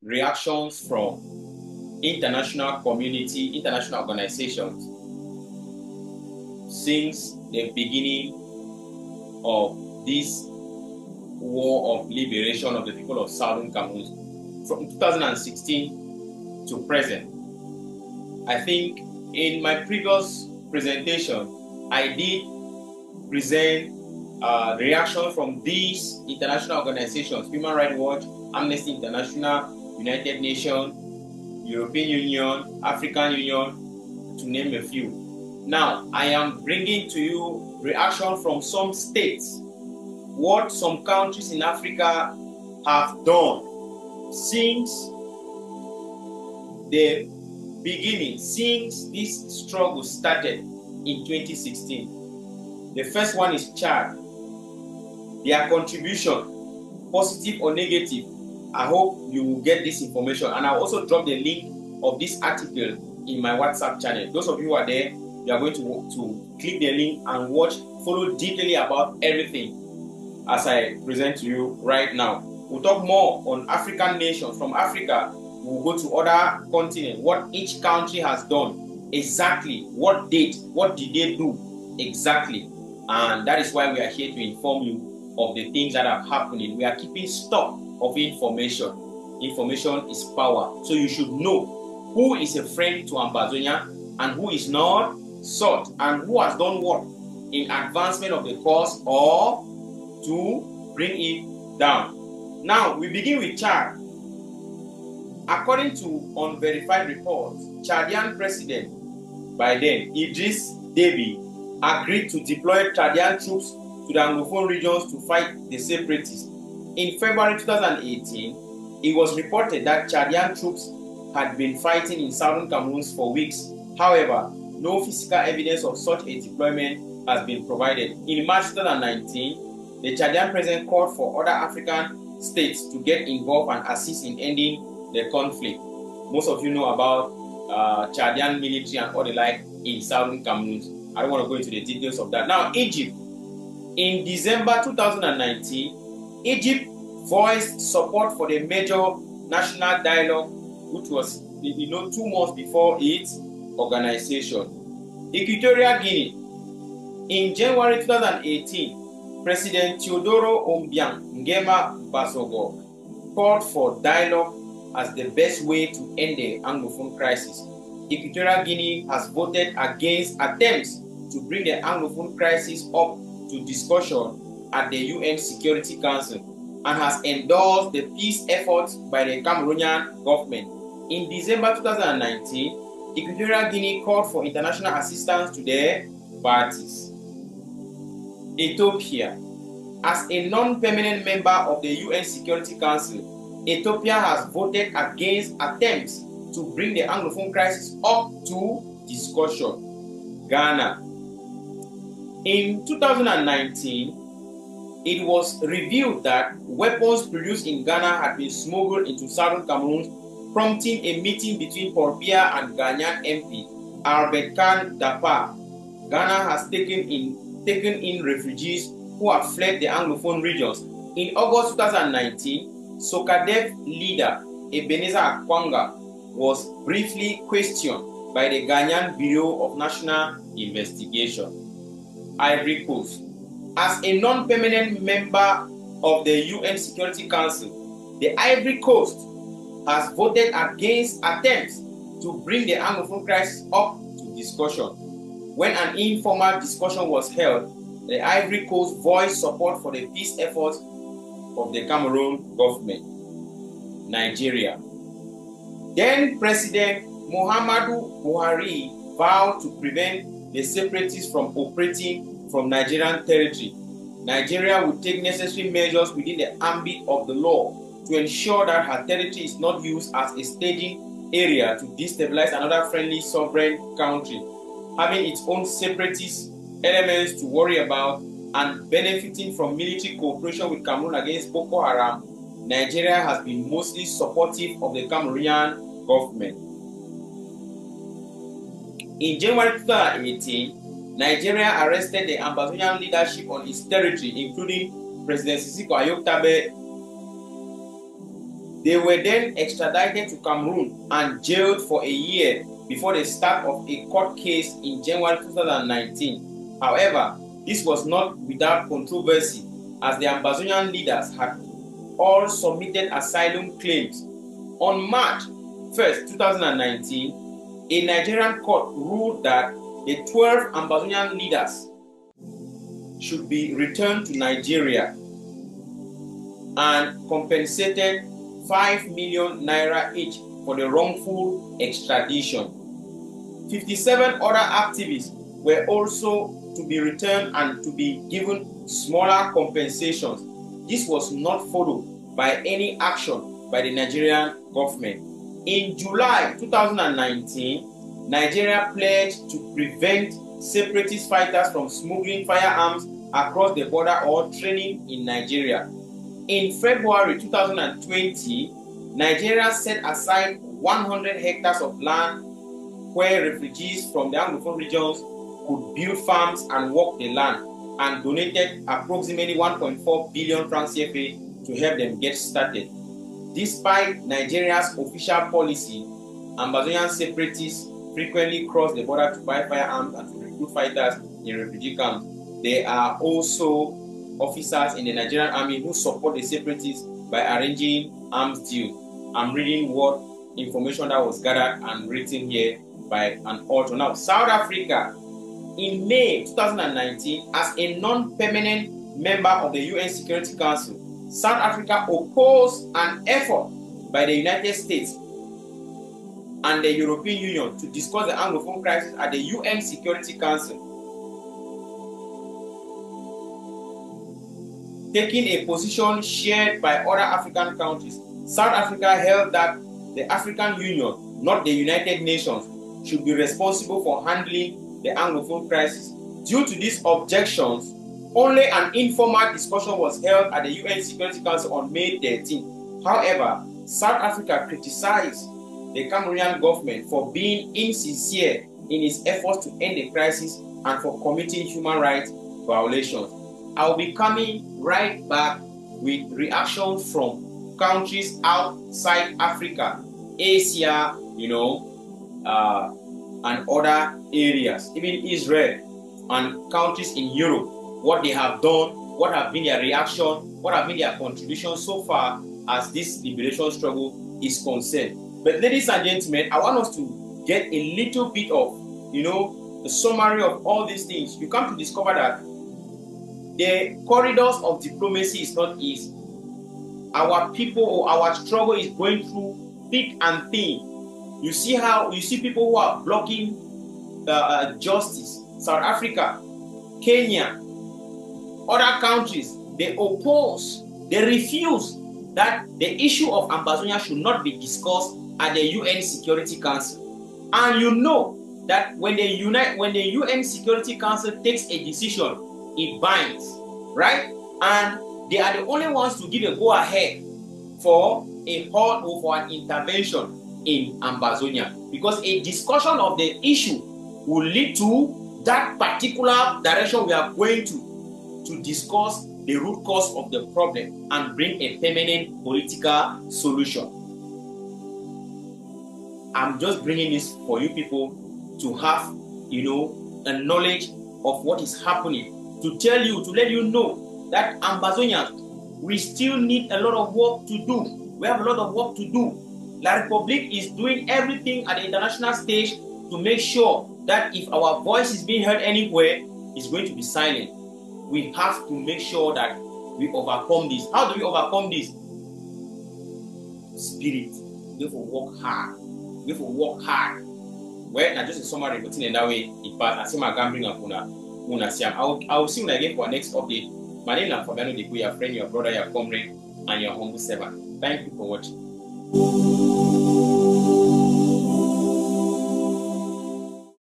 reactions from international community, international organizations since the beginning of this war of liberation of the people of Southern Cameroon from 2016 to present. I think in my previous presentation, I did present reaction from these international organizations: Human Rights Watch, Amnesty International, United Nations, European Union, African Union, to name a few. Now, I am bringing to you reaction from some states, what some countries in Africa have done since the beginning, since this struggle started in 2016. The first one is Chad. Their contribution, positive or negative, I hope you will get this information, and I'll also drop the link of this article in my WhatsApp channel. Those of you who are there, you are going to click the link and follow detailing about everything as I present to you right now. We'll talk more on African nations. From Africa, we'll go to other continents, what each country has done, exactly what did they do exactly. And that is why we are here to inform you of the things that are happening. We are keeping stock of information. Information is power. So you should know who is a friend to Ambazonia and who is not sought, and who has done what in advancement of the cause or to bring it down. Now, we begin with Chad. According to unverified reports, Chadian President by then, Idriss Déby, agreed to deploy Chadian troops to the Anglophone regions to fight the separatists. In February 2018, it was reported that Chadian troops had been fighting in southern Cameroon for weeks. However, no physical evidence of such a deployment has been provided. In March 2019, the Chadian president called for other African states to get involved and assist in ending the conflict. Most of you know about Chadian military and all the like in southern Cameroon. I don't want to go into the details of that. Now, Egypt. In December 2019, Egypt voiced support for the major national dialogue, which was 2 months before its organization. Equatorial Guinea. In January 2018, President Teodoro Obiang Nguema Basogo called for dialogue as the best way to end the Anglophone crisis. Equatorial Guinea has voted against attempts to bring the Anglophone crisis up to discussion at the UN Security Council and has endorsed the peace efforts by the Cameroonian government. In December 2019, Equatorial Guinea called for international assistance to their parties. Ethiopia. As a non-permanent member of the UN Security Council, Ethiopia has voted against attempts to bring the Anglophone crisis up to discussion. Ghana. In 2019, it was revealed that weapons produced in Ghana had been smuggled into southern Cameroon, prompting a meeting between Paul Biya and Ghanaian MP Albert Kan Dapa. Ghana has taken in refugees who have fled the Anglophone regions. In August 2019, SOCADEF leader Ebenezer Akwanga was briefly questioned by the Ghanaian Bureau of National Investigation. Ivory Coast. As a non-permanent member of the UN Security Council, the Ivory Coast has voted against attempts to bring the Anglophone crisis up to discussion. When an informal discussion was held, the Ivory Coast voiced support for the peace efforts of the Cameroon government. Nigeria. Then President Muhammadu Buhari vowed to prevent the separatists from operating from Nigerian territory. Nigeria will take necessary measures within the ambit of the law to ensure that her territory is not used as a staging area to destabilize another friendly sovereign country, having its own separatist elements to worry about and benefiting from military cooperation with Cameroon against Boko Haram. Nigeria has been mostly supportive of the Cameroonian government. In January 2018, Nigeria arrested the Ambazonian leadership on its territory, including President Sisiko Ayoktabe They were then extradited to Cameroon and jailed for a year before the start of a court case in January 2019. However, this was not without controversy, as the Ambazonian leaders had all submitted asylum claims. On March 1st, 2019, a Nigerian court ruled that the 12 Ambazonian leaders should be returned to Nigeria and compensated 5 million naira each for the wrongful extradition. 57 other activists were also to be returned and to be given smaller compensations. This was not followed by any action by the Nigerian government. In July 2019, Nigeria pledged to prevent separatist fighters from smuggling firearms across the border or training in Nigeria. In February 2020, Nigeria set aside 100 hectares of land where refugees from the Anglophone regions could build farms and work the land, and donated approximately 1.4 billion francs CFA to help them get started. Despite Nigeria's official policy, Ambazonian separatists frequently cross the border to buy firearms and to recruit fighters in refugee camps. There are also officers in the Nigerian army who support the separatists by arranging arms deals. I'm reading what information that was gathered and written here by an author. Now, South Africa, in May 2019, as a non-permanent member of the UN Security Council, South Africa opposed an effort by the United States and the European Union to discuss the Anglophone crisis at the UN Security Council. Taking a position shared by other African countries, South Africa held that the African Union, not the United Nations, should be responsible for handling the Anglophone crisis. Due to these objections, only an informal discussion was held at the UN Security Council on May 13. However, South Africa criticized the Cameroonian government for being insincere in its efforts to end the crisis and for committing human rights violations. I will be coming right back with reactions from countries outside Africa, Asia, and other areas, even Israel and countries in Europe, what they have done, what have been their reaction, what have been their contribution so far as this liberation struggle is concerned. But ladies and gentlemen, I want us to get a little bit of, the summary of all these things. You come to discover that the corridors of diplomacy is not easy. Our people or our struggle is going through thick and thin. You see people who are blocking justice. South Africa, Kenya, other countries, they oppose, they refuse that the issue of Ambazonia should not be discussed at the UN Security Council. And you know that when the UN Security Council takes a decision, it binds, right? And they are the only ones to give a go-ahead for a halt or for an intervention in Ambazonia, because a discussion of the issue will lead to that particular direction we are going to discuss the root cause of the problem and bring a permanent political solution. I'm just bringing this for you people to have, a knowledge of what is happening, to tell you, to let you know that Ambazonians, we still need a lot of work to do. We have a lot of work to do. La Republique is doing everything at the international stage to make sure that if our voice is being heard anywhere, it's going to be silent. We have to make sure that we overcome this. How do we overcome this? Spirit. We have to work hard. We have to work hard. Well, now just a summary, but in that way, it passed. I see my gambling and I will see you again for our next update. My name is Fabiano Deku, your friend, your brother, your comrade, and your humble servant. Thank you for watching.